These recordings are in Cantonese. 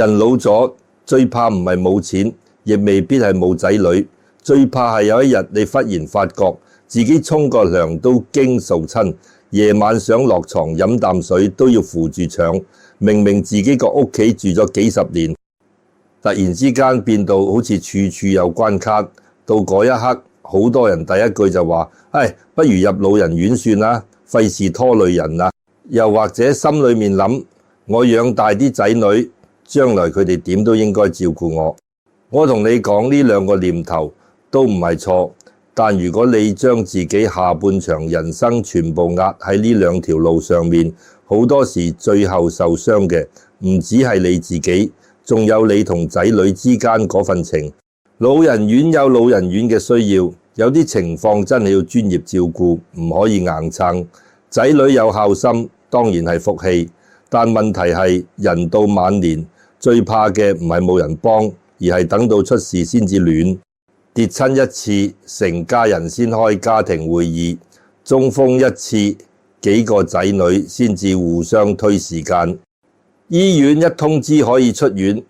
人老咗，最怕唔係冇錢，亦未必係冇仔女，最怕係有一日你忽然發覺自己沖個涼都驚受親，夜晚想落床飲啖水都要扶住腸，明明自己個屋企住咗幾十年，突然之間變到好似處處有關卡，到嗰一刻，好多人第一句就話：唉，不如入老人院算啦，費事拖累人啦。又或者心裏面諗：我養大啲仔女，將來佢哋點都應該照顧我。我同你講，呢兩個念頭都唔係錯，但如果你將自己下半場人生全部壓喺呢兩條路上面，好多時最後受傷嘅唔止係你自己，仲有你同仔女之間嗰份情。老人院有老人院嘅需要，有啲情況真係要專業照顧，唔可以硬撐。仔女有孝心當然係福氣，但問題係人到晚年最怕嘅唔係冇人幫，而係等到出事先至亂。跌親一次，成家人先開家庭會議；中風一次，幾個仔女先至互相推時間。醫院一通知可以出院，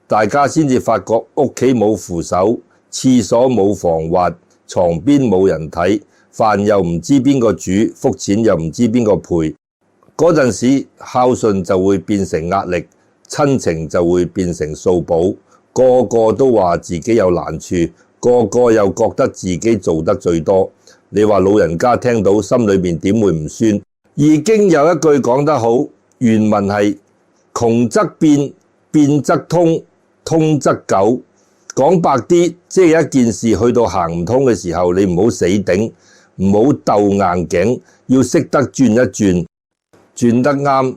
大家先至發覺屋企冇扶手，廁所冇防滑，床邊冇人睇，飯又唔知邊個煮，福錢又唔知邊個賠。嗰陣時孝順就會變成壓力，親情就會變成數寶，個個都話自己有難處，個個又覺得自己做得最多。你話老人家聽到心裏面點會唔酸？已經有一句講得好，原文係窮則變，變則通，通則久。講白啲，即係一件事去到行唔通嘅時候，你唔好死頂，唔好鬥硬頸，要識得轉一轉，轉得啱，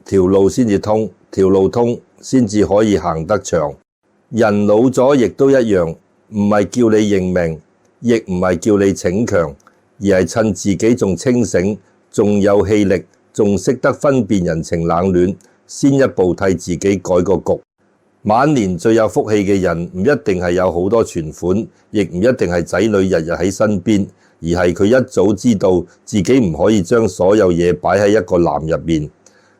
條路先至通，條路通先至可以行得長。人老咗亦都一樣，唔係叫你認命，亦唔係叫你逞強，而係趁自己仲清醒，仲有氣力，仲識得分辨人情冷暖，先一步替自己改個局。晚年最有福氣嘅人，唔一定係有好多存款，亦唔一定係仔女日日喺身邊，而係佢一早知道自己唔可以將所有嘢擺喺一個籃入面。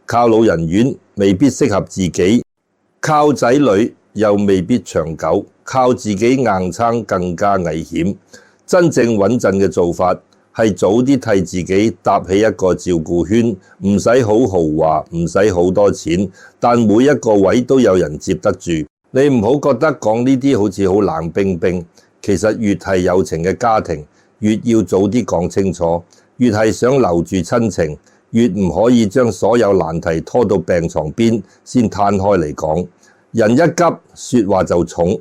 靠老人院未必適合自己，靠仔女又未必長久，靠自己硬撐更加危險。真正穩陣嘅做法係早啲替自己搭起一個照顧圈，唔使好豪華，唔使好多錢，但每一個位都有人接得住。你唔好覺得講呢啲好似好冷冰冰，其實越係有情嘅家庭，越要早啲講清楚，越係想留住親情，越唔可以將所有難題拖到病床邊先攤開嚟講。人一急，說話就重；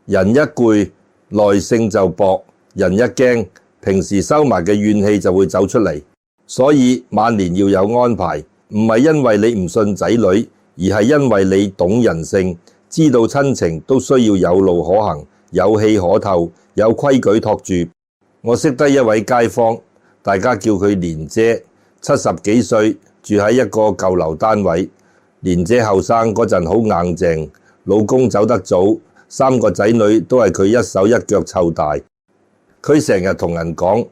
人一攰，耐性就薄；人一驚，平時收埋嘅怨氣就會走出嚟。所以晚年要有安排，唔係因為你唔信仔女，而係因為你懂人性，知道親情都需要有路可行，有氣可透，有規矩托住。我識得一位街坊，大家叫佢蓮姐，70幾歲，住喺一個舊樓單位。蓮姐後生嗰陣好硬淨，老公走得早，3個仔女都係佢一手一腳湊大。佢成日同人講：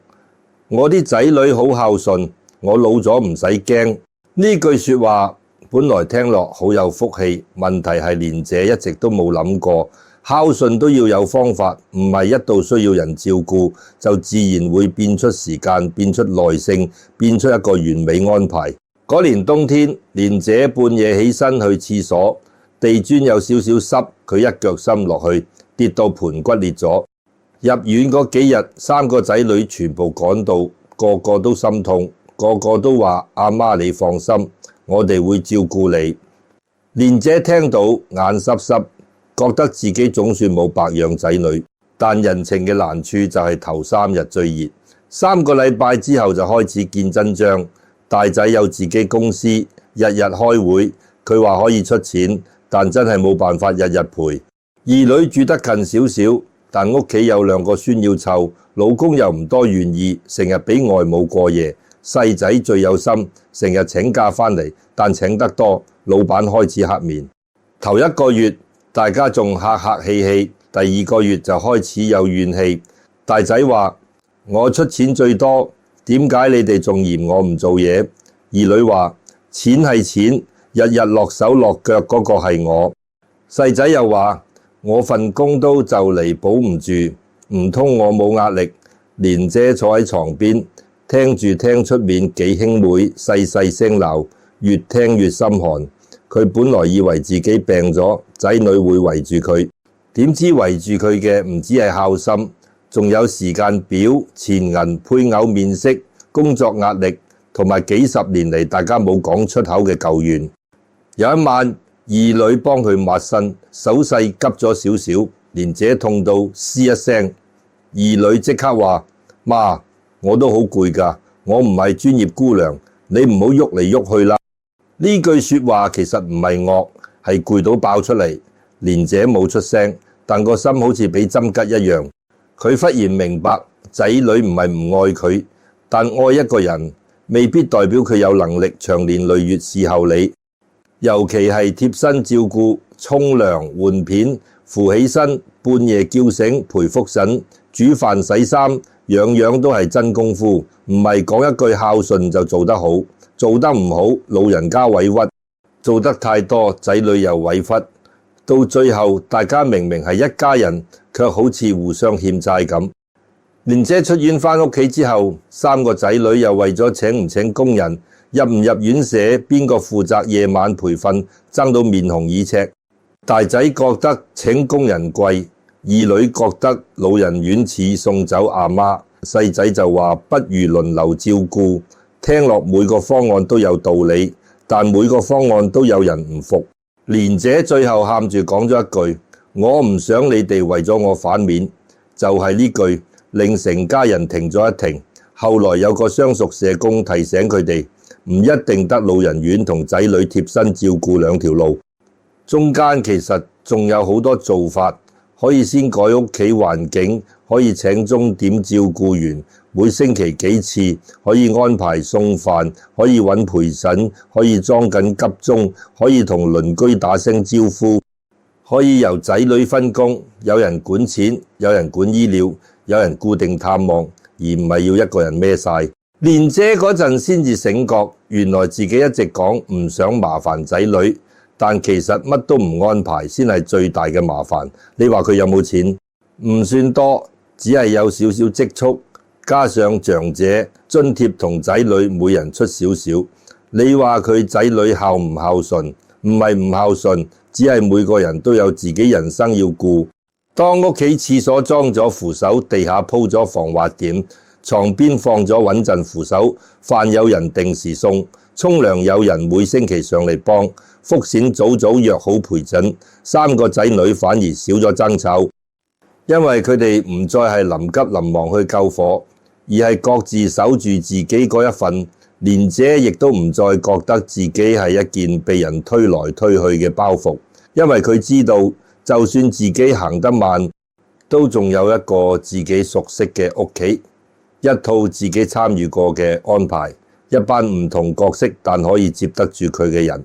我啲仔女好孝順，我老咗唔使驚。呢句說話本來聽落好有福氣，問題係蓮姐一直都冇諗過，孝順都要有方法，唔係一到需要人照顧就自然會變出時間，變出耐性，變出一個完美安排。嗰年冬天，蓮姐半夜起身去廁所，地磚有少少濕，佢一腳深落去，跌到盤骨裂咗。入院嗰幾日，3個仔女全部趕到，個個都心痛，個個都話：阿媽你放心，我哋會照顧你。蓮姐聽到眼濕濕，覺得自己總算冇白養仔女，但人情嘅難處就係頭3日最熱，3個禮拜之後就開始見真章。大仔有自己公司，日日開會，佢話可以出錢，但真係冇辦法日日陪。兒女住得近少少，但屋企有2個孫要湊，老公又唔多願意，成日俾外母過夜。細仔最有心，成日請假返嚟，但請得多，老闆開始黑面。頭1個月大家仲客客氣氣，第2個月就開始有怨氣。大仔話：我出錢最多，點解你哋仲嫌我唔做嘢？兒女話：錢係錢，日日落手落腳嗰個係我。細仔又話：我份工都就嚟保唔住，唔通我冇壓力？蓮姐坐喺床邊，聽住聽出面幾兄妹細細聲鬧，越聽越心寒。佢本來以為自己病咗，仔女會圍住佢，點知圍住佢嘅唔止係孝心，仲有時間表、錢銀、配偶面色、工作壓力，同埋幾十年嚟大家冇講出口嘅舊怨。有一晚，二女幫佢抹身，手勢急咗少少，蓮姐痛到嘶一聲。二女即刻話：媽，我都好攰㗎，我唔係專業姑娘，你唔好喐嚟喐去啦。呢句說話其實唔係惡，係攰到爆出嚟。蓮姐冇出聲，但個心好似俾針吉一樣。佢忽然明白，仔女唔係唔愛佢，但愛一個人未必代表佢有能力長年累月侍候你。尤其係貼身照顧、沖涼、換片、扶起身、半夜叫醒、陪覆診、煮飯洗衫，樣樣都係真功夫，唔係講一句孝順就做得好。做得唔好，老人家委屈；做得太多，仔女又委屈。到最後，大家明明係一家人，卻好似互相欠債咁。蓮姐出院返屋企之後，3個仔女又為咗請唔請工人、入唔入院舍、邊個負責夜晚培訓，爭到面紅耳赤。大仔覺得請工人貴，二女覺得老人院似送走阿媽，細仔就話不如輪流照顧。聽落每個方案都有道理，但每個方案都有人唔服。蓮姐最後喊住講咗一句：我唔想你哋為咗我反面。就係呢句令成家人停咗一停。後來有個相熟社工提醒佢哋，唔一定得老人院同仔女貼身照顧兩條路，中間其實仲有好多做法，可以先改屋企環境，可以請鐘點照顧員，每星期幾次，可以安排送飯，可以揾陪診，可以裝緊急鐘，可以同鄰居打聲招呼，可以由仔女分工，有人管錢，有人管醫療，有人固定探望，而唔係要一個人孭晒。蓮姐嗰陣先至醒覺，原來自己一直講唔想麻煩仔女，但其實乜都唔安排先係最大嘅麻煩。你話佢有冇錢？唔算多，只係有少少積蓄，加上長者津貼同仔女每人出少少。你話佢仔女孝唔孝順？唔係唔孝順，只係每個人都有自己人生要顧。當屋企廁所裝咗扶手，地下鋪咗防滑墊，床邊放咗穩陣扶手，飯有人定時送，沖涼有人每星期上嚟幫，覆診早早約好陪診，3個仔女反而少咗爭吵，因為佢哋唔再係臨急臨忙去救火，而係各自守住自己嗰一份。蓮姐亦都唔再覺得自己係一件被人推來推去嘅包袱，因為佢知道就算自己行得慢，都仲有一個自己熟悉嘅屋企，一套自己參與過嘅安排，一班唔同角色但可以接得住佢嘅人。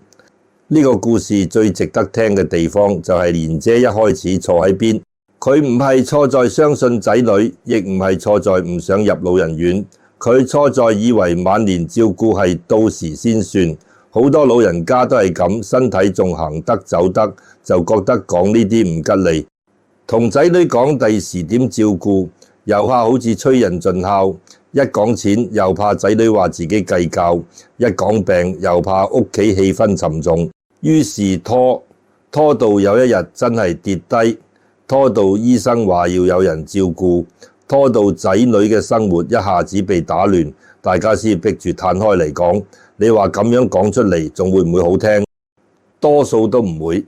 呢個故事最值得聽嘅地方就係蓮姐一開始錯喺邊，佢唔係錯在相信仔女，亦唔係錯在唔想入老人院。佢錯在以為晚年照顧係到時先算，好多老人家都係咁，身體仲行得走得，就覺得講呢啲唔吉利。同仔女講第時點照顧，又怕好似催人盡孝；一講錢又怕仔女話自己計較；一講病又怕屋企氣氛沉重。於是拖到有一日真係跌低，拖到醫生話要有人照顧，拖到仔女嘅生活一下子被打亂，大家先逼住攤開嚟講。你話咁樣講出嚟，仲會唔會好聽？多數都唔會，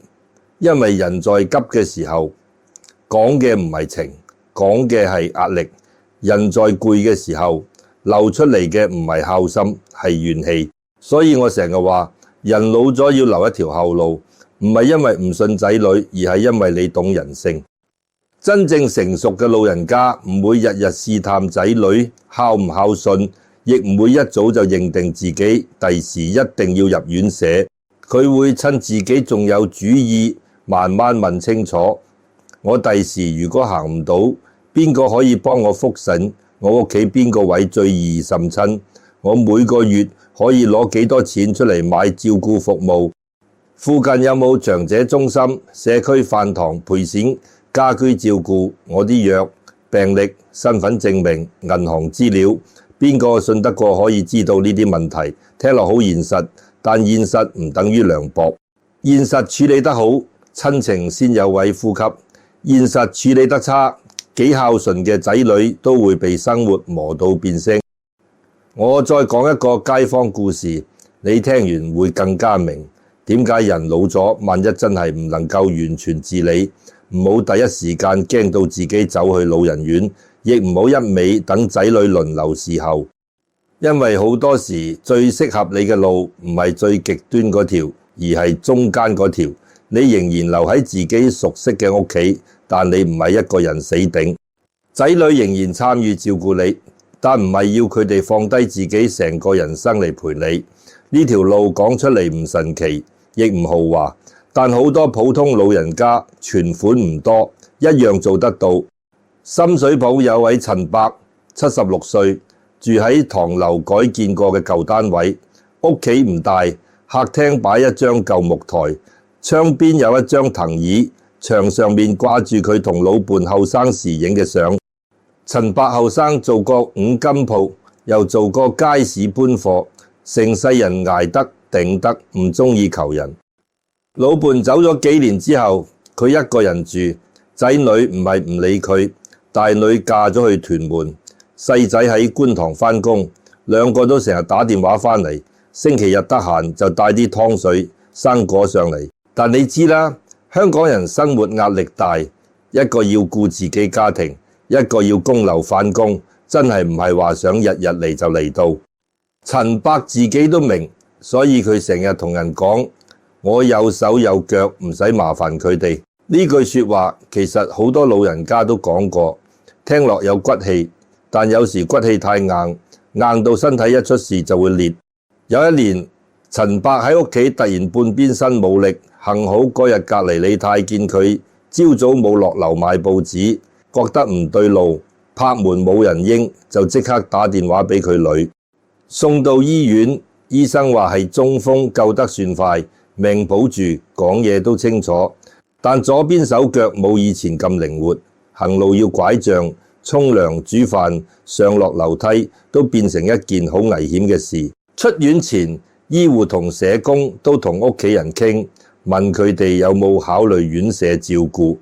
因為人在急嘅時候，講嘅唔係情，講嘅係壓力；人在攰嘅時候，流出嚟嘅唔係孝心，係怨氣。所以我成日話，人老咗要留一條後路，唔係因為唔信仔女，而係因為你懂人性。真正成熟嘅老人家唔會日日試探仔女孝唔孝順，亦唔會一早就認定自己第時一定要入院舍。佢會趁自己仲有主意，慢慢問清楚。我第時如果行唔到，邊個可以幫我覆診？我屋企邊個位最易滲親？我每個月可以攞幾多錢出嚟買照顧服務？附近有冇長者中心、社區飯堂、陪產、家居照顧？我啲藥、病歷、身份證明、銀行資料，邊個信得過可以知道呢啲問題？聽落好現實，但現實唔等於涼薄。現實處理得好，親情先有位呼吸；現實處理得差，幾孝順嘅仔女都會被生活磨到變聲。我再講一個街坊故事，你聽完會更加明點解人老咗，萬一真係唔能夠完全自理，唔好第一時間驚到自己走去老人院，亦唔好一味等仔女輪流侍候。因為好多時最適合你嘅路唔係最極端嗰條，而係中間嗰條。你仍然留喺自己熟悉嘅屋企，但你唔係一個人死頂。仔女仍然參與照顧你，但唔係要佢哋放低自己成個人生嚟陪你。呢條路講出嚟唔神奇，亦唔豪華，但好多普通老人家存款唔多，一樣做得到。深水埗有位陳伯，76歲，住喺唐樓改建過嘅舊單位，屋企唔大，客廳擺一張舊木台，窗邊有一張藤椅，牆上面掛住佢同老伴後生時影嘅相。陳伯後生做過五金鋪，又做過街市搬貨，成世人捱得頂得，唔中意求人。老伴走咗幾年之後，佢一個人住，仔女唔係唔理佢，大女嫁咗去屯門，細仔喺觀塘返工，兩個都成日打電話返嚟，星期日得閒就帶啲湯水、生果上嚟。但你知啦，香港人生活壓力大，一個要顧自己家庭，一個要供樓返工，真係唔係話想日日嚟就嚟到。陳伯自己都明，所以佢成日同人講：我有手有腳，唔使麻煩佢哋。呢句說話其實好多老人家都講過，聽落有骨氣，但有時骨氣太硬，硬到身體一出事就會裂。有一年，陳伯喺屋企突然半邊身冇力，幸好嗰日隔離李太見佢朝早冇落樓買報紙，覺得唔對路，拍門冇人應，就即刻打電話俾佢女。送到醫院，醫生話係中風，救得算快，命保住，講嘢都清楚，但左邊手腳冇以前咁靈活，行路要拐杖，沖涼煮飯上落樓梯都變成一件好危險嘅事。出院前，醫護同社工都同屋企人傾，問佢哋有冇考慮院舍照顧。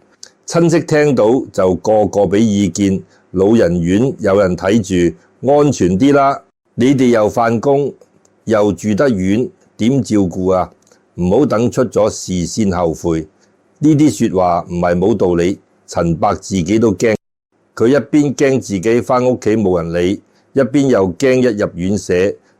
親戚聽到就個個俾意見，老人院有人睇住，安全啲啦。你哋又返工又住得遠，點照顧啊？唔好等出咗事先後悔。呢啲說話唔係冇道理，陳伯自己都驚。佢一邊驚自己返屋企冇人理，一邊又驚一入院舍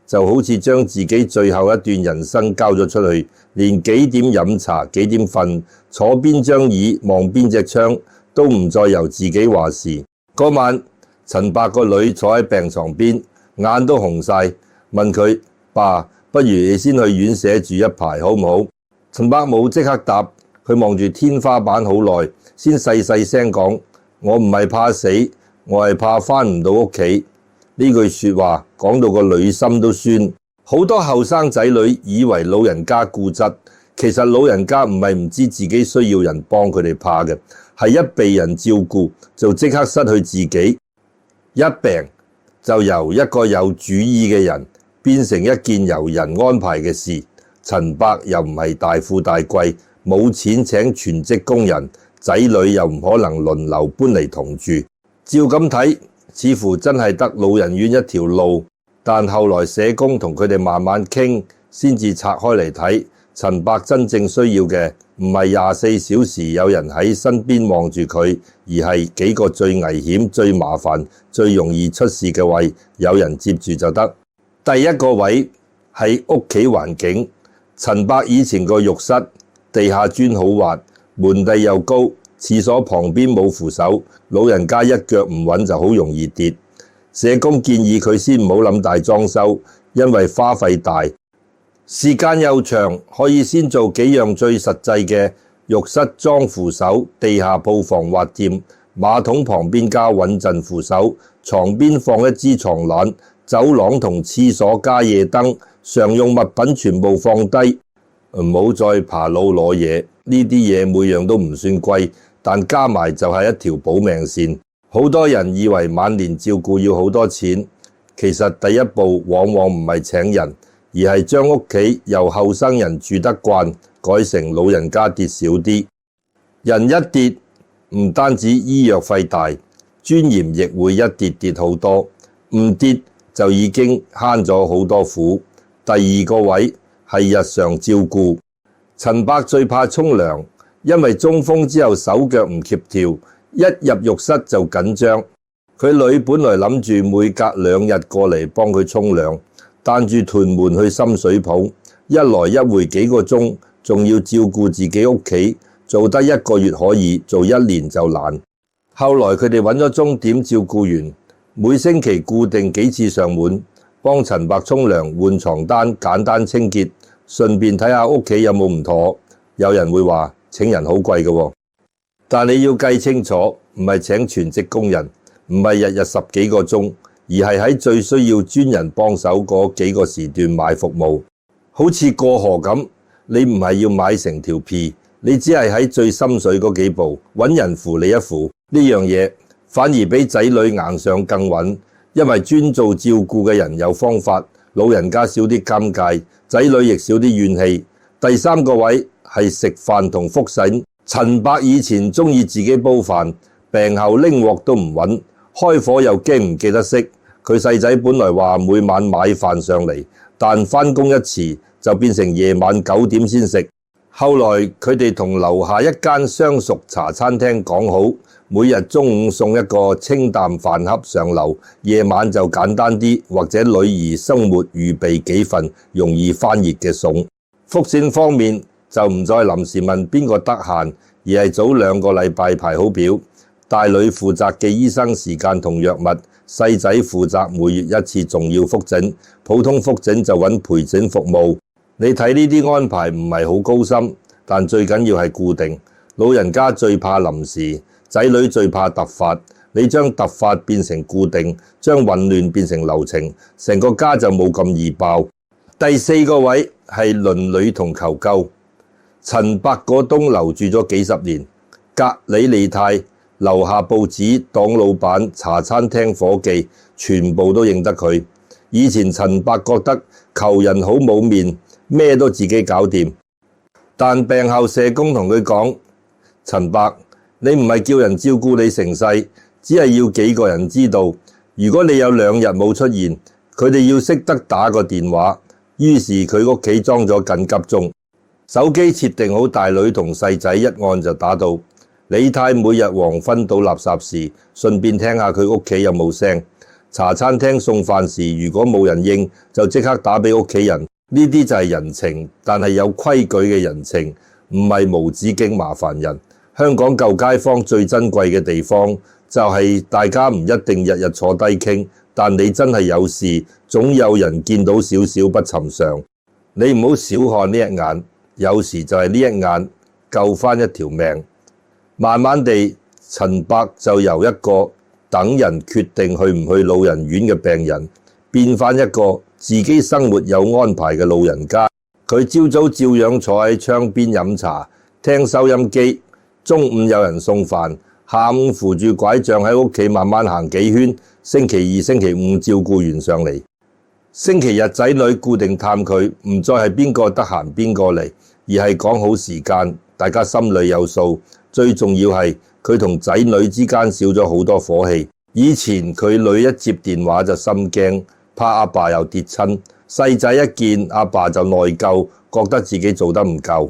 就好似將自己最後一段人生交咗出去，連幾點飲茶、幾點瞓、坐邊張椅、望邊隻窗都唔再由自己話事。嗰晚，陳伯個女坐喺病床邊，眼都紅晒，問佢：爸，不如你先去院舍住一排好唔好？陳伯冇即刻答，佢望住天花板好耐，先細細聲講：我唔係怕死，我係怕返唔到屋企。呢句說話講到個女心都酸。好多後生仔女以為老人家固執，其實老人家唔係唔知自己需要人幫佢哋怕嘅，係一被人照顧就即刻失去自己，一病就由一個有主意嘅人變成一件由人安排嘅事。陳伯又唔係大富大貴，冇錢請全職工人，仔女又唔可能輪流搬嚟同住。照咁睇，似乎真係得老人院一條路。但後來社工同佢哋慢慢傾，先至拆開嚟睇，陳伯真正需要嘅唔係24小時有人喺身邊望住佢，而係幾個最危險、最麻煩、最容易出事嘅位，有人接住就得。第一個位係屋企環境。陳伯以前個浴室地下磚好滑，門第又高，廁所旁邊冇扶手，老人家一腳唔穩就好容易跌。社工建議佢先唔好諗大裝修，因為花費大，時間又長，可以先做幾樣最實際嘅：浴室裝扶手，地下鋪防滑墊，馬桶旁邊加穩陣扶手，床邊放一支床籃，走廊同廁所加夜燈，常用物品全部放低。唔好再爬路攞嘢。呢啲嘢每樣都唔算貴，但加埋就係一條保命線。好多人以為晚年照顧要好多錢，其實第一步往往唔係請人，而係將屋企由後生人住得慣改成老人家跌少啲。人一跌，唔單止醫藥費大，尊嚴亦會一跌好多。唔跌就已經慳咗好多苦。第二個位係日常照顧。陳伯最怕沖涼，因為中風之後手腳唔協調，一入浴室就緊張。佢女本來諗住每隔2日過嚟幫佢沖涼，帶住屯門去深水埗，一來一回幾個鐘，仲要照顧自己屋企，做得1個月可以，做1年就難。後來佢哋揾咗鐘點照顧員，每星期固定幾次上門，幫陳伯沖涼、換床單、簡單清潔，順便睇下屋企有冇唔妥。有人會話請人好貴嘅，但你要計清楚，唔係請全職工人，唔係日日10幾個鐘，而係喺最需要專人幫手嗰幾個時段買服務。好似過河咁，你唔係要買成條皮，你只係喺最深水嗰幾步揾人扶你一扶。呢樣嘢反而比仔女硬上更穩，因為專做照顧嘅人有方法，老人家少啲尷尬，仔女亦少啲怨氣。第3個位係食飯同覆洗。陳伯以前鍾意自己煲飯，病後拎鑊都唔穩，開火又驚唔記得熄。佢細仔本來話每晚買飯上嚟，但返工一遲就變成夜晚9點先食。後來佢哋同樓下一間相熟茶餐廳講好，每日中午送一個清淡飯盒上樓，夜晚就簡單啲，或者女兒生活預備幾份容易翻熱嘅餸。復診方面就唔再臨時問邊個得閒，而係早2個禮拜排好表。大女負責記醫生時間同藥物，細仔負責每月1次重要復診，普通復診就揾陪診服務。你睇呢啲安排唔係好高深，但最緊要係固定。老人家最怕臨時，仔女最怕突發。你將突發變成固定，將混亂變成流程，成個家就冇咁易爆。第4個位係鄰里同求救。陳伯嗰棟樓住咗幾十年，隔離李太、樓下報紙、黨老闆、茶餐廳夥計，全部都認得佢。以前陳伯覺得求人好冇面，咩都自己搞掂。但病後社工同佢講：陳伯，你唔係叫人照顧你成世，只係要幾個人知道。如果你有2日冇出現，佢哋要識得打個電話。於是佢屋企裝咗緊急鐘，手機設定好大女同細仔，一按就打到。李太每日黃昏倒垃圾時，順便聽下佢屋企有冇聲。茶餐廳送飯時，如果冇人應，就即刻打俾屋企人。呢啲就係人情，但係有規矩嘅人情，唔係無止境麻煩人。香港舊街坊最珍貴嘅地方，就係大家唔一定日日坐低傾，但你真係有事，總有人見到少少不尋常。你唔好小看呢一眼，有時就係呢一眼救返一條命。慢慢地，陳伯就由一個等人決定去唔去老人院嘅病人，變返一個自己生活有安排嘅老人家。佢朝早照樣坐喺窗邊飲茶，聽收音機，中午有人送飯，下午扶住拐杖喺屋企慢慢行幾圈。星期2、星期5照顧完上嚟，星期日仔女固定探佢，唔再係邊個得閒邊個嚟，而係講好時間，大家心裏有數。最重要係佢同仔女之間少咗好多火氣。以前佢女一接電話就心驚，怕阿爸又跌親，細仔一見阿爸就內疚，覺得自己做得唔夠。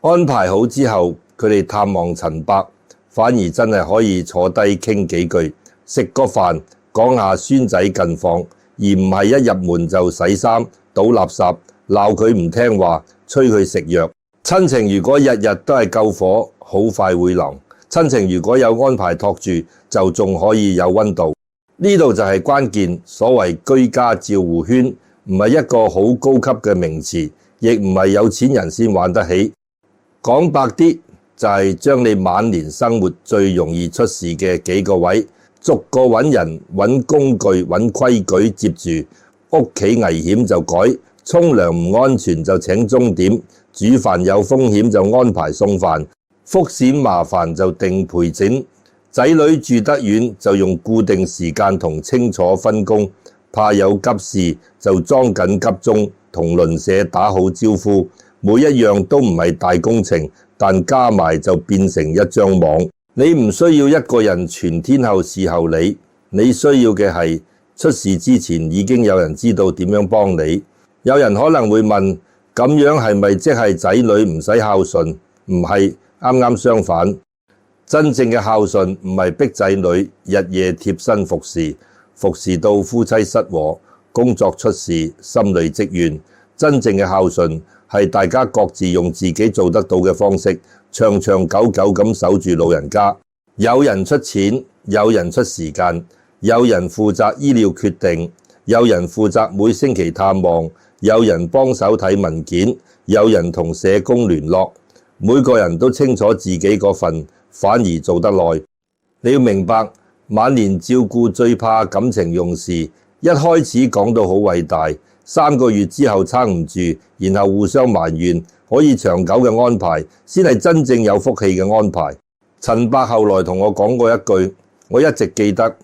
安排好之後，佢哋探望陳伯，反而真係可以坐低傾幾句，食個飯，講下孫仔近況，而唔係一入門就洗衫、倒垃圾、鬧佢唔聽話、催佢食藥。親情如果日日都係救火，好快會淋。親情如果有安排托住，就仲可以有溫度。呢度就係關鍵。所謂居家照護圈，唔係一個好高級嘅名詞，亦唔係有錢人先玩得起。講白啲，就係將你晚年生活最容易出事嘅幾個位，逐個揾人、揾工具、揾規矩接住。屋企危險就改，沖涼唔安全就請鐘點，煮飯有風險就安排送飯，復閃麻煩就定陪診。仔女住得遠就用固定時間同清楚分工，怕有急事就裝緊急鐘，同鄰舍打好招呼。每一樣都唔係大工程，但加埋就變成一張網。你唔需要一個人全天候侍候你，你需要嘅係出事之前已經有人知道點樣幫你。有人可能會問，咁樣係咪即係仔女唔使孝順？唔係，啱啱相反。真正嘅孝順唔係逼仔女日夜貼身服侍，服侍到夫妻失和、工作出事、心裏積怨。真正嘅孝順係大家各自用自己做得到嘅方式，長長久久咁守住老人家。有人出錢，有人出時間，有人負責醫療決定，有人負責每星期探望，有人幫手睇文件，有人同社工聯絡。每個人都清楚自己嗰份，反而做得耐。你要明白，晚年照顧最怕感情用事，一開始講到好偉大，3個月之後撐唔住，然後互相埋怨，可以長久嘅安排，先係真正有福氣嘅安排。陳伯後來同我講過一句，我一直記得，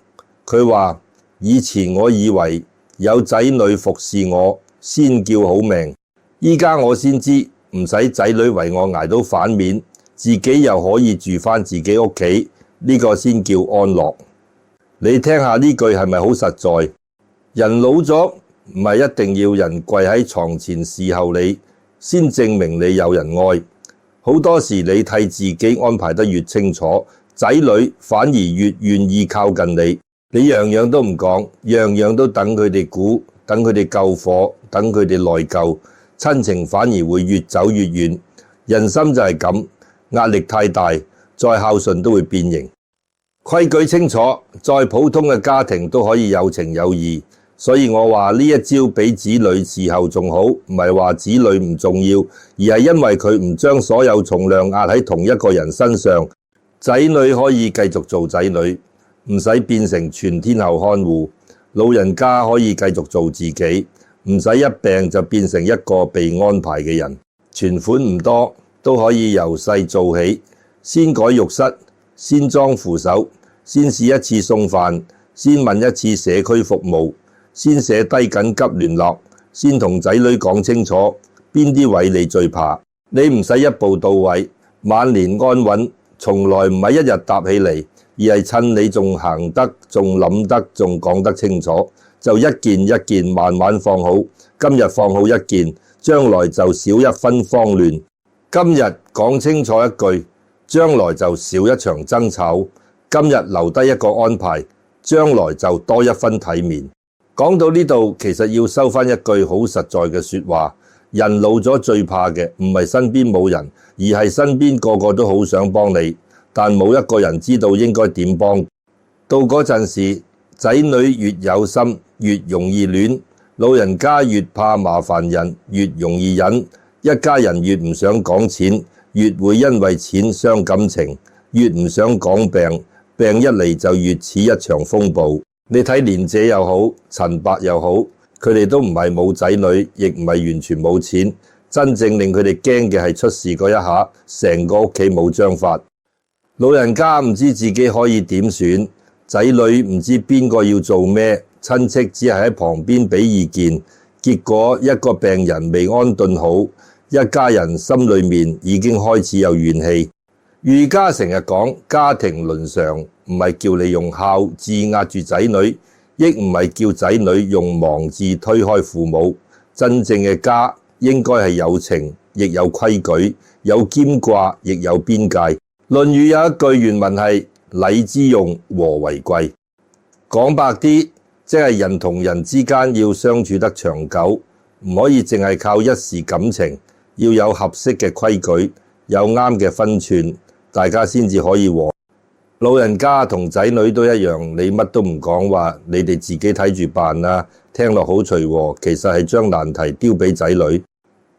佢話：以前我以為有仔女服侍我先叫好命，依家我先知唔使仔女為我捱到反面，自己又可以住返自己屋企，呢個先叫安樂。你聽下呢句係咪好實在？人老咗唔係一定要人跪喺床前侍候你，先證明你有人愛。好多時你替自己安排得越清楚，仔女反而越願意靠近你。你樣樣都唔講，樣樣都等佢哋估，等佢哋救火，等佢哋內疚，親情反而會越走越遠。人心就係咁，壓力太大，再孝順都會變形。規矩清楚，再普通嘅家庭都可以有情有義。所以我話呢一招比子女伺候仲好，唔係話子女唔重要，而係因為佢唔將所有重量壓喺同一個人身上。仔女可以繼續做仔女，唔使變成全天候看護；老人家可以繼續做自己，唔使一病就變成一個被安排嘅人。存款唔多都可以由細做起，先改浴室，先裝扶手，先試一次送飯，先問一次社區服務，先寫低緊急聯絡，先同仔女講清楚邊啲位你最怕。你唔使一步到位，晚年安穩，從來唔係一日搭起嚟，而係趁你仲行得、仲諗得、仲講得清楚，就一件一件慢慢放好。今日放好一件，將來就少一分慌亂。今日講清楚一句，將來就少一場爭吵。今日留低一個安排，將來就多一分體面。講到呢度，其實要收返一句好實在嘅說話，人老咗最怕嘅唔係身邊冇人，而係身邊個個都好想幫你，但冇一個人知道應該點幫。到嗰陣時，仔女越有心，越容易亂；老人家越怕麻煩人，越容易忍；一家人越唔想講錢，越會因為錢傷感情；越唔想講病，病一嚟就越似一場風暴。你睇蓮姐又好，陳伯又好，佢哋都唔係冇仔女，亦唔係完全冇錢。真正令佢哋驚嘅係出事嗰一下，成個屋企冇章法。老人家唔知自己可以點選，仔女唔知邊個要做咩，親戚只係喺旁邊俾意見，結果一個病人未安頓好，一家人心裏面已經開始有怨氣。儒家成日講家庭倫常，唔係叫你用孝字壓住仔女，亦唔係叫仔女用忘字推開父母。真正嘅家應該係有情，亦有規矩，有兼掛，亦有邊界。論語有一句原文係禮之用，和為貴。講白啲，即係人同人之間要相處得長久，唔可以淨係靠一時感情，要有合適嘅規矩，有啱嘅分寸，大家先至可以和。老人家同仔女都一樣，你乜都唔講話，你哋自己睇住辦啦。聽落好隨和，其實係將難題丟俾仔女。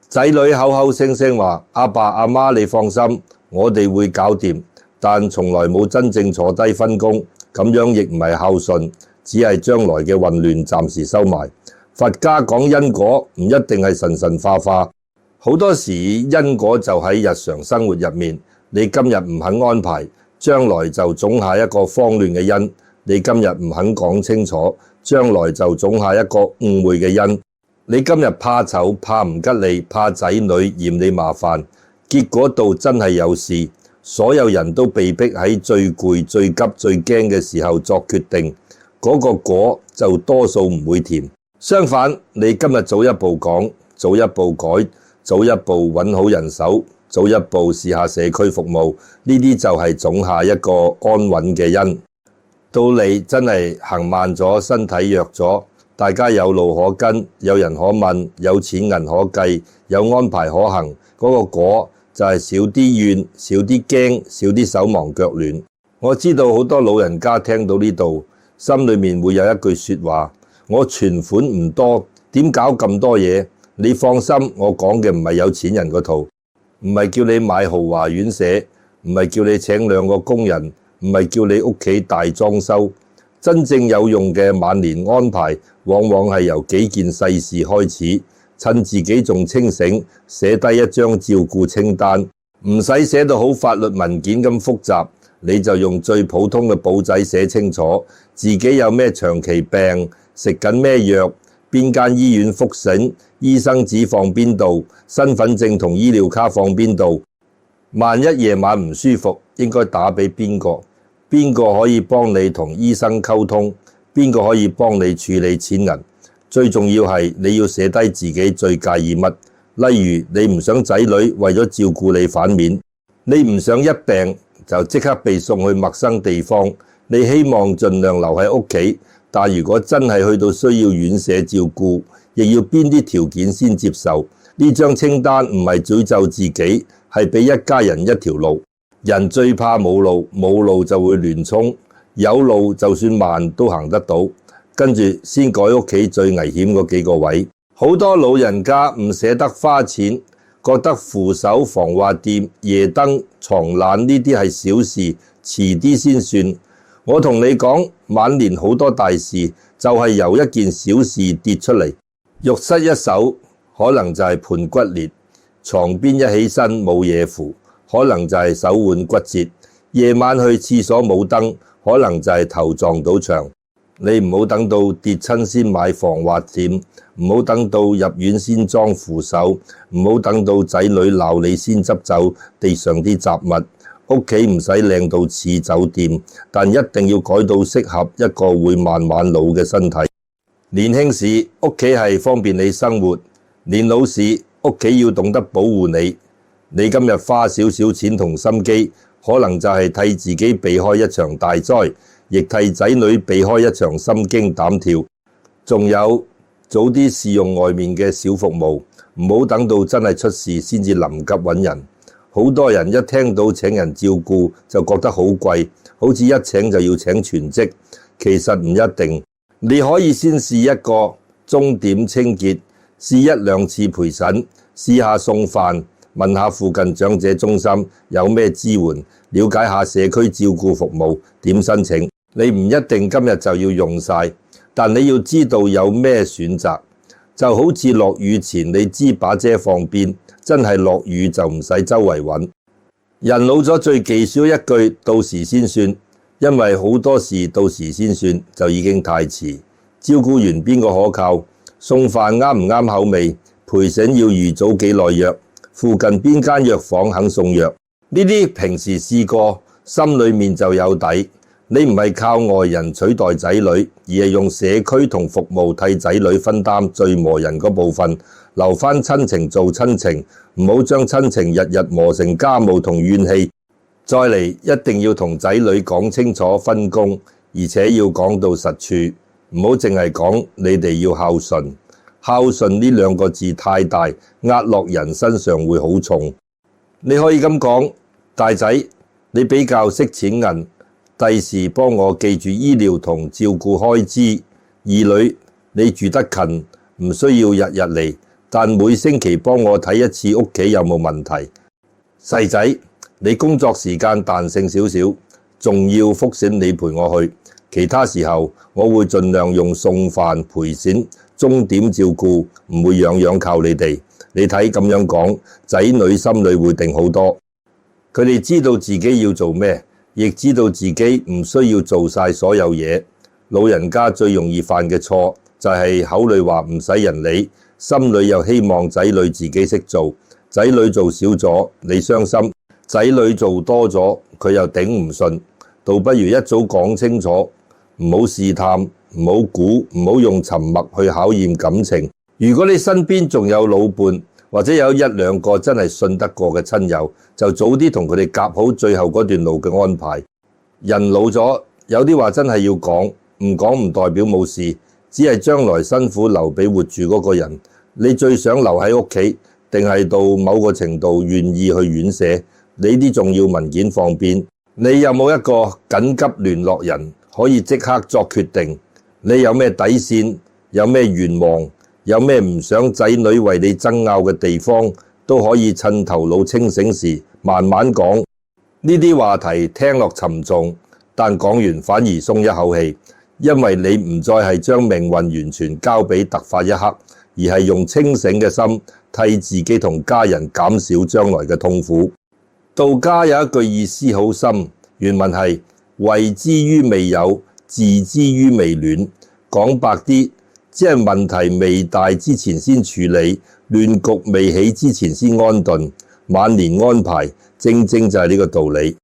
仔女口口聲聲話阿爸阿媽你放心，我哋會搞掂，但從來冇真正坐低分工，咁樣亦唔係孝順，只係將來嘅混亂暫時收埋。佛家講因果，唔一定係神神化化，好多時因果就喺日常生活入面，你今日唔肯安排，將來就種下一個慌亂嘅因；你今日唔肯講清楚，將來就種下一個誤會嘅因。你今日怕醜、怕唔吉利、怕仔女嫌你麻煩，結果到真係有事，所有人都被逼喺最攰、最急、最驚嘅時候作決定，嗰個果就多數唔會甜。相反，你今日早一步講，早一步改，早一步揾好人手，早一步試下社區服務，呢啲就係種下一個安穩嘅因。到你真係行慢咗，身體弱咗，大家有路可跟，有人可問，有錢銀可計，有安排可行，嗰個果就係少啲怨，少啲驚，少啲手忙腳亂。我知道好多老人家聽到呢度，心裏面會有一句說話：我存款唔多，點搞咁多嘢？你放心，我講嘅唔係有錢人嗰套，唔係叫你買豪華院舍，唔係叫你請2個工人，唔係叫你屋企大裝修。真正有用嘅晚年安排，往往係由幾件細事開始，趁自己仲清醒，寫低一張照顧清單，唔使寫到好法律文件咁複雜，你就用最普通嘅簿仔寫清楚，自己有咩長期病，食緊咩藥，邊間醫院復診，醫生紙放邊度，身份證同醫療卡放邊度，萬一夜晚唔舒服，應該打俾邊個？邊個可以幫你同醫生溝通？邊個可以幫你處理錢銀？最重要係你要寫低自己最介意乜。例如你唔想仔女為咗照顧你反面，你唔想一病就即刻被送去陌生地方，你希望盡量留喺屋企。但如果真係去到需要院舍照顧，亦要邊啲條件先接受？呢張清單唔係詛咒自己，係俾一家人一條路。人最怕冇路，冇路就會亂衝，有路就算慢都行得到。跟住先改屋企最危險嗰幾個位。好多老人家唔捨得花錢，覺得扶手、防滑墊、夜燈、床欄呢啲係小事，遲啲先算。我同你講，晚年好多大事就係由一件小事跌出嚟。浴室一手可能就係盤骨裂，床邊一起身冇嘢扶，可能就係手腕骨折。夜晚去廁所冇燈，可能就係頭撞到牆。你唔好等到跌親先買防滑墊，唔好等到入院先裝扶手，唔好等到仔女鬧你先執走地上啲雜物。屋企唔使靚到似酒店，但一定要改到適合一個會慢慢老嘅身體。年輕時屋企係方便你生活，年老時屋企要懂得保護你。你今日花少少錢同心機，可能就係替自己避開一場大災，亦替仔女避開一場心驚膽跳。仲有早啲試用外面嘅小服務，唔好等到真係出事先至臨急揾人。好多人一聽到請人照顧就覺得好貴，好似一請就要請全職，其實唔一定。你可以先試一個鐘點清潔，試1-2次陪診，試下送飯，問下附近長者中心有咩支援，了解下社區照顧服務點申請。你唔一定今日就要用晒，但你要知道有咩選擇。就好似落雨前你知把遮放邊，真係落雨就唔使周圍揾。人老咗最忌少一句到時先算，因為好多事到時先算就已經太遲。照顧員邊個可靠？送飯啱唔啱口味？陪診要預早幾耐約？附近邊間藥房肯送藥？呢啲平時試過，心裏面就有底。你唔係靠外人取代仔女，而係用社區同服務替仔女分擔最磨人嗰部分，留返親情做親情，唔好將親情日日磨成家務同怨氣。再嚟，一定要同仔女講清楚分工，而且要講到實處，唔好淨係講你哋要孝順。孝順呢2個字太大，壓落人身上會好重。你可以咁講，大仔，你比較識錢銀，第時幫我記住醫療同照顧開支。二女，你住得近，唔需要日日嚟，但每星期幫我睇一次屋企有冇問題。細仔，你工作時間彈性少少，仲要復診你陪我去，其他時候我會盡量用送飯陪診鐘點照顧，唔會樣樣靠你哋。你睇咁樣講，仔女心裏會定好多。佢哋知道自己要做咩，亦知道自己唔需要做晒所有嘢。老人家最容易犯嘅錯就係口裏話唔使人理，心裏又希望仔女自己識做。仔女做少咗，你傷心；仔女做多咗，佢又頂唔順。倒不如一早講清楚，唔好試探，唔好估，唔好用沉默去考驗感情。如果你身邊仲有老伴，或者有一兩個真係信得過嘅親友，就早啲同佢哋夾好最後嗰段路嘅安排。人老咗，有啲話真係要講，唔講唔代表冇事，只係將來辛苦留俾活住嗰個人。你最想留喺屋企，定係到某個程度願意去院舍？你啲重要文件放邊？你有冇一個緊急聯絡人可以即刻作決定？你有咩底線？有咩願望？有咩唔想仔女為你爭拗嘅地方，都可以趁頭腦清醒時慢慢講。呢啲話題聽落沉重，但講完反而鬆一口氣，因為你唔再係將命運完全交俾突發一刻，而係用清醒嘅心替自己同家人減少將來嘅痛苦。道家有一句意思好深，原文係為之於未有，治之於未亂。講白啲，即係問題未大之前先處理，亂局未起之前先安頓。晚年安排正正就係呢個道理。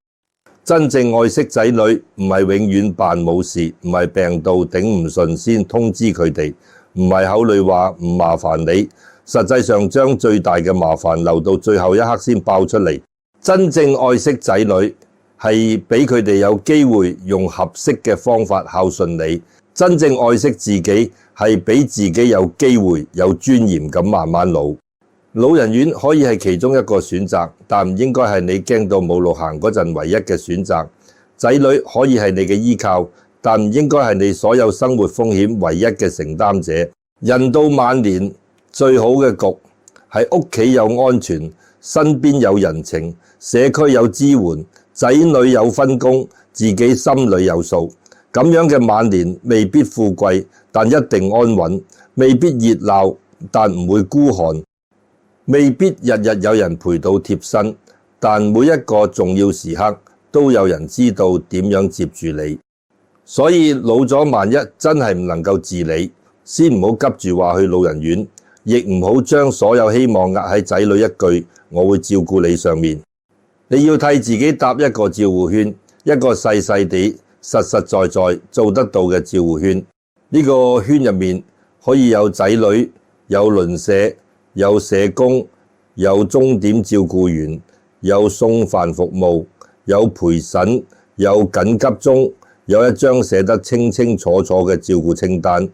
真正愛惜仔女，唔係永遠扮冇事，唔係病到頂唔順先通知佢哋，唔係口裏話唔麻煩你，實際上將最大嘅麻煩留到最後一刻先爆出嚟。真正愛惜仔女，係俾佢哋有機會用合適嘅方法孝順你。真正愛惜自己，係俾自己有機會有尊嚴咁慢慢老。老人院可以係其中一個選擇，但唔應該係你驚到冇路行嗰陣唯一嘅選擇。仔女可以係你嘅依靠，但唔應該係你所有生活風險唯一嘅承擔者。人到晚年，最好嘅局係屋企有安全，身邊有人情，社區有支援，仔女有分工，自己心裏有數。咁樣嘅晚年未必富貴，但一定安穩；未必熱鬧，但唔會孤寒；未必日日有人陪到貼身，但每一個重要時刻都有人知道點樣接住你。所以老咗萬一真係唔能夠自理，先唔好急住話去老人院，亦唔好將所有希望壓喺仔女一句我會照顧你上面。你要替自己搭一個照護圈，一個細細地實實在在做得到嘅照護圈。呢個圈入面可以有仔女，有鄰舍，有社工，有鐘點照顧員，有送飯服務，有陪診，有緊急鐘，有一張寫得清清楚楚嘅照顧清單。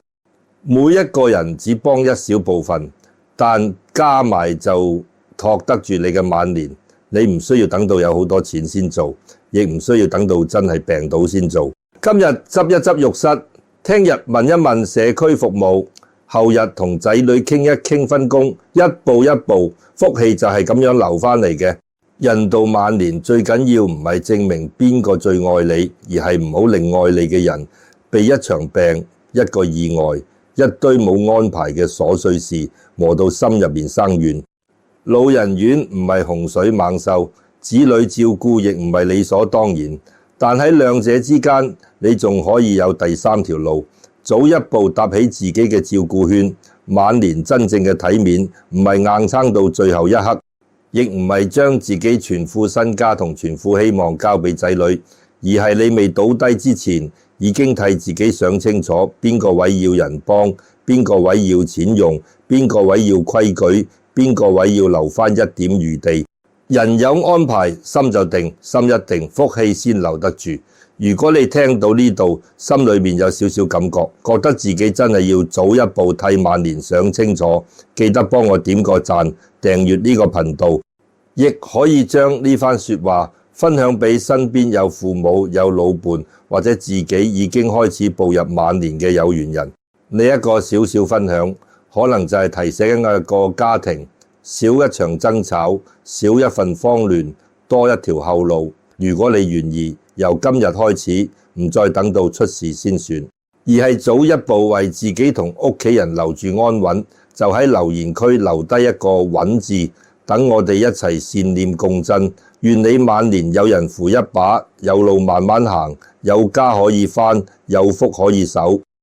每一個人只幫一小部分，但加埋就托得住你嘅晚年。你唔需要等到有好多錢先做，亦唔需要等到真係病倒先做。今日執一執浴室，聽日問一問社區服務，後日同仔女傾一傾分工，一步一步，福氣就係咁樣流返嚟嘅。人到晚年最緊要唔係證明邊個最愛你，而係唔好令愛你嘅人被一場病、一個意外、一堆冇安排嘅瑣碎事磨到心入面生怨。老人院唔係洪水猛獸，子女照顧亦唔係理所當然，但喺兩者之間，你仲可以有第三條路，早一步搭起自己嘅照顧圈。晚年真正嘅體面，唔係硬撐到最後一刻，亦唔係將自己全副身家同全副希望交俾仔女，而係你未倒低之前，已經替自己想清楚邊個位要人幫，邊個位要錢用，邊個位要規矩，邊個位要留返一點餘地。人有安排，心就定，心一定，福氣先留得住。如果你聽到呢度，心裏面有少少感覺，覺得自己真係要早一步替晚年想清楚，記得幫我點個讚，訂閱呢個頻道，亦可以將呢番說話分享俾身邊有父母、有老伴，或者自己已經開始步入晚年嘅有緣人。你一個小小分享，可能就係提醒一個家庭少一場爭吵，少一份慌亂，多一條後路。如果你願意，由今日開始，唔再等到出事先算，而係早一步為自己同屋企人留住安穩，就喺留言區留低一個穩字，等我哋一齊善念共振。願你晚年有人扶一把，有路慢慢行，有家可以返，有福可以守。